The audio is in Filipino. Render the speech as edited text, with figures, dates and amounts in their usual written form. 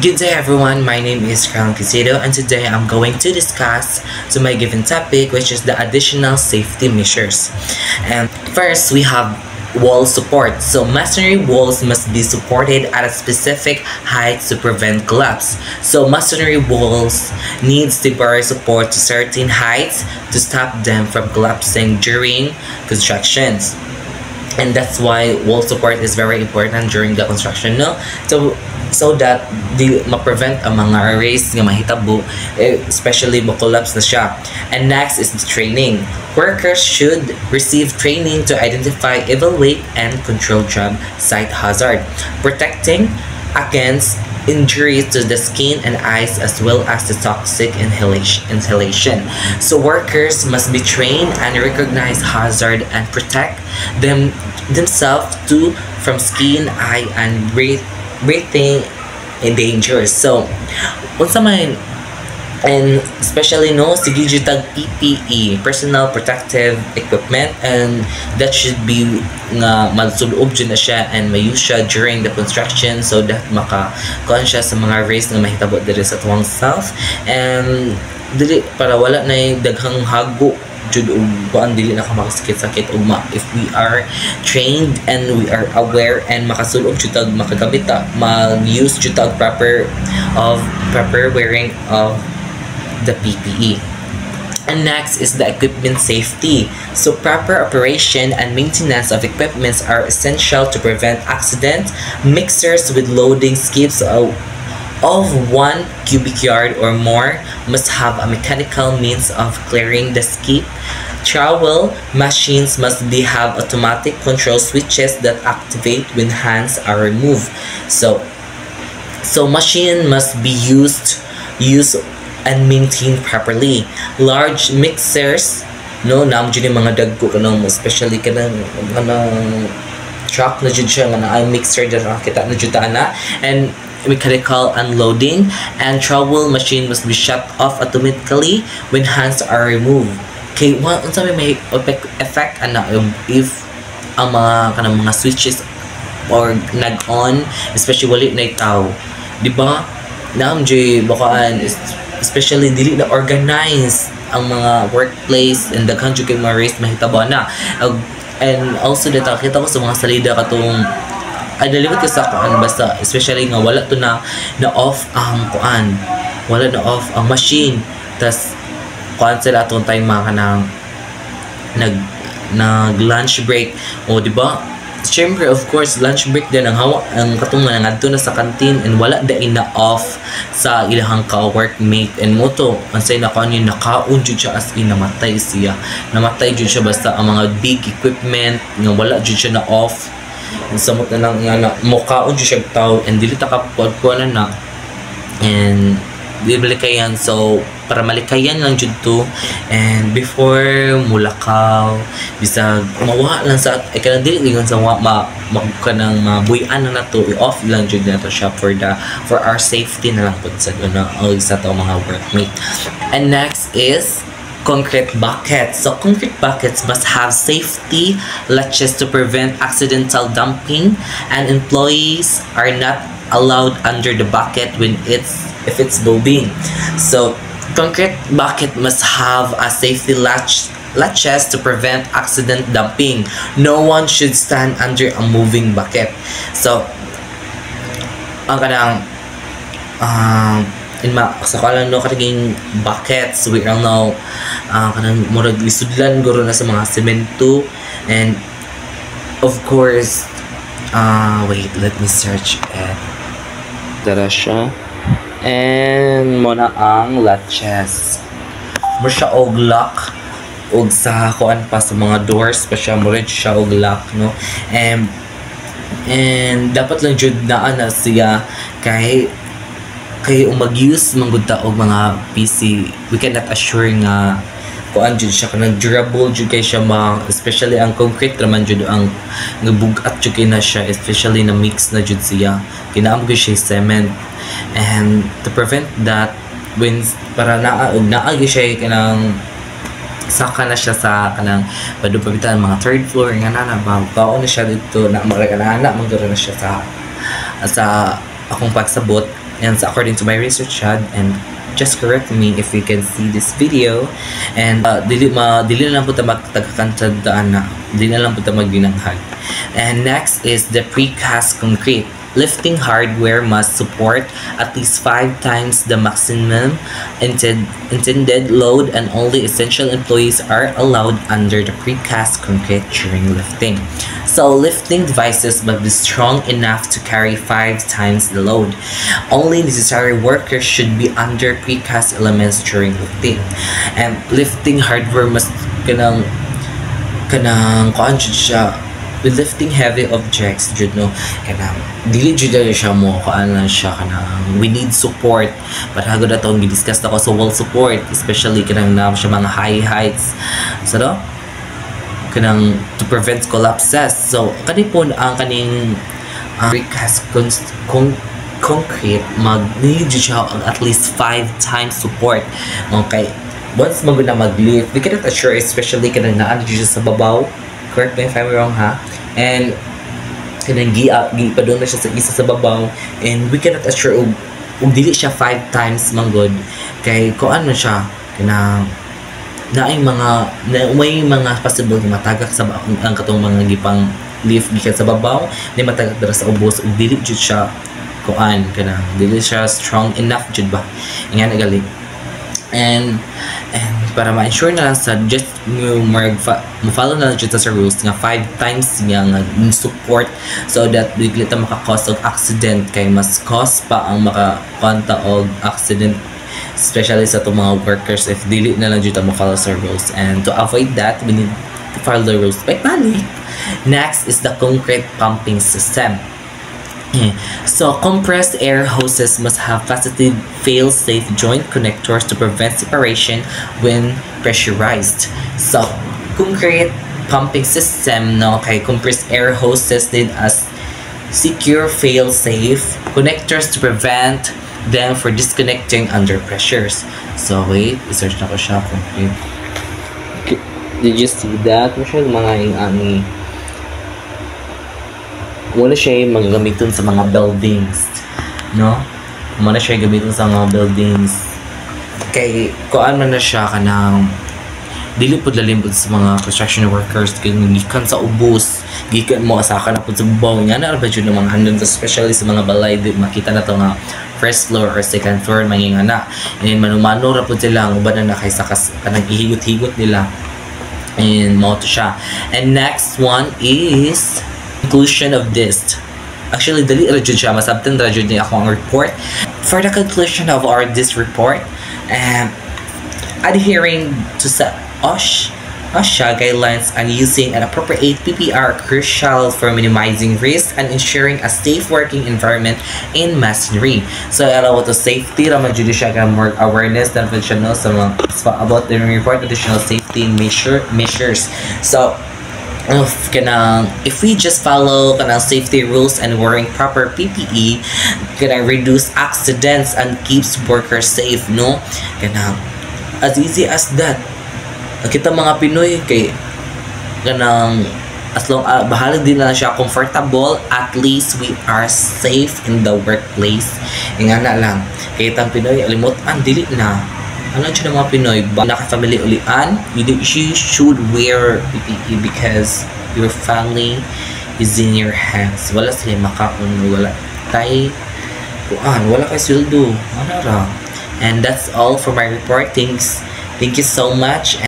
Good day everyone, my name is Crown Quisido and today I'm going to discuss my given topic, which is the additional safety measures. And first we have wall support. So masonry walls must be supported at a specific height to prevent collapse. So masonry walls needs temporary support to certain heights to stop them from collapsing during constructions. And that's why wall support is very important during the construction, no? So that di ma-prevent ang mga arrays nga mahitabo, especially mo-collapse na siya. And next is the training. Workers should receive training to identify, evaluate, and control job site hazard, protecting against injuries to the skin and eyes as well as the toxic inhalation. So workers must be trained and recognize hazard and protect themselves too from skin, eye, and breathing in danger. So unsa man, and especially no sige jud tag PPE, personal protective equipment, and that should be nga malsulob jud na siya and mayuse siya during the construction so that maka-kuan siya sa mga race nga mahitabo diri sa tuwang self, and dili para wala na daghang hago jud og kuan dili na ka makasakit-sakit if we are trained and we are aware and makasulog jud tag makagamit ta mag-use jud tag proper wearing of the PPE. And next is the equipment safety. So proper operation and maintenance of equipments are essential to prevent accident. Mixers with loading skips of 1 cubic yard or more must have a mechanical means of clearing the skip. Trowel machines must have automatic control switches that activate when hands are removed. So machine must be used and maintained properly. Large mixers, no, nam jud mga dagko kanang especially kanang truck na jud siya nga na mixer dira kita na jud ana, and mechanical unloading and trowel machine must be shut off automatically when hands are removed. Okay, unsa may effect ana if ang mga switches or nag-on, especially wali na itaw, di ba? Naam jay bakaan, especially dili na organize ang mga workplace and daghan jud kay mga race mahitabo na. And also dito kita ko sa mga salida katong ay nalibot ka sa kuan basta especially nga wala to na off ang kuan, wala na off ang machine, tas kuan sila atong time mga kanang nag lunch break, o di ba? Siyempre of course lunch break din ang hawa ang katong nga ngadto na sa canteen and wala dai na off sa ilahang ka-workmate, and moto ansay na kanyo nakaon jud siya as in namatay jud siya basta ang mga big equipment nga wala jud siya na off. Samot na lang nga na mukaon jud siya tao and dili ta kapod-kuanan na and dili kayan. So para malikayan lang jud to, and before mulakaw bisag mawa lang sa kanang dili lingon sa kanang mabuyan na nato, i-off lang jud nato siya for our safety na lang pud sa sa to mga workmate. And next is concrete buckets. So concrete buckets must have safety latches to prevent accidental dumping, and employees are not allowed under the bucket if it's moving. So concrete bucket must have a safety latches to prevent accident dumping. No one should stand under a moving bucket. So ang kanang sa kalan no kating buckets we all know kanang murag lisudlan guro na sa mga semento, and of course wait, let me search it. Dara siya, and muna ang latches mo siya og lock og sa kuan pa sa mga doors pa siya mo siya og lock, no, and dapat lang jud naa na siya kay mag-use manggod ta og mga PC. We cannot assure nga kuan jud siya kanang durable jud kay siya especially ang concrete raman jud ang nabugat jud kay na siya, especially na mix na jud siya kinaam gyud siya cement, and to prevent that when para naa gyud siya kanang saka na siya sa kanang padupabitan mga third floor nga na kaon na siya dito na magkanana magdara na siya sa akong pagsabot, And according to my research, and just correct me if you can see this video. And dili na lang po ta magtagkantadaan na, dili na lang po ta magbinanghag. And next is the precast concrete. Lifting hardware must support at least 5 times the maximum intended load, and only essential employees are allowed under the precast concrete during lifting. So lifting devices must be strong enough to carry 5 times the load. Only necessary workers should be under precast elements during lifting. And lifting hardware must kanang kuan siya, with lifting heavy objects, jud no, kanang dili jud siya mo kaana siya kanang we need support. But hagod atong gi-discuss na ko sa wall support, especially kanang na siya mga high heights, so no, kanang to prevent collapses. So kani po ang kaning precast concrete mag-need siya at least 5 times support. Okay, once maguna mag-lift, we cannot assure, especially kanang naan siya sa babaw, correct me if I'm wrong ha, and kanang gi pa doon na siya sa isa sa babaw, and we cannot assure dili siya 5 times manggod kay kung ano siya kanang may mga possible na matagak sa ang katong mga gipang lift gikan sa babaw, ni matagak dira sa ubos, ug dili jud siya kuan kanang dili siya strong enough jud ba nga nagali. And para ma-ensure na lang sa just mo-follow na lang dito sa rules nga 5 times nga support, so that bigla ta maka-cause og accident, kay mas cause pa ang makakonta og accident, especially sa itong mga workers if dili na lang dito mo-follow sa rules. And to avoid that, we need to follow the rules by panic. Next is the concrete pumping system. So compressed air hoses must have faceted fail-safe joint connectors to prevent separation when pressurized. So concrete pumping system, no, kay compressed air hoses need as secure fail-safe connectors to prevent them for disconnecting under pressures. So wait, i-search na ko siya concrete. Did you see that? Masyadong mga ani wala siya magagamiton sa mga buildings, no? Wala siya gamiton sa mga buildings kay kuan man na siya kanang dili pud lalim pud sa mga construction workers, kay gikan sa ubos, gikan mo asa na pud sa babaw nga na ba jud mga handon, especially sa mga balay di makita na to nga first floor or second floor mangingana, and manumano ra pud sila uban na kay sa kanang ihigot-higot nila, and mao to siya. And next one is conclusion of this. Actually, dali ra jud siya, masabtan ra jud ni ako ang report. For the conclusion of this report, adhering to OSHA guidelines and using an appropriate PPE are crucial for minimizing risk and ensuring a safe working environment in masonry. So, alaw to safety, raman jud siya ka more awareness than professional sa mga about the report, additional safety measures. So, if we just follow safety rules and wearing proper PPE, reduce accidents and keeps workers safe, no? As easy as that. Kita mga Pinoy kay as long bahala din na siya comfortable, at least we are safe in the workplace. Nga na lang kay tang Pinoy alimutan dili na ano siya ng mga Pinoy ba naka-family ulian, you should wear PPE because your family is in your hands. Wala sila makaon, wala tayo wala kay sweldo, ano ra. And that's all for my report. Thank you so much.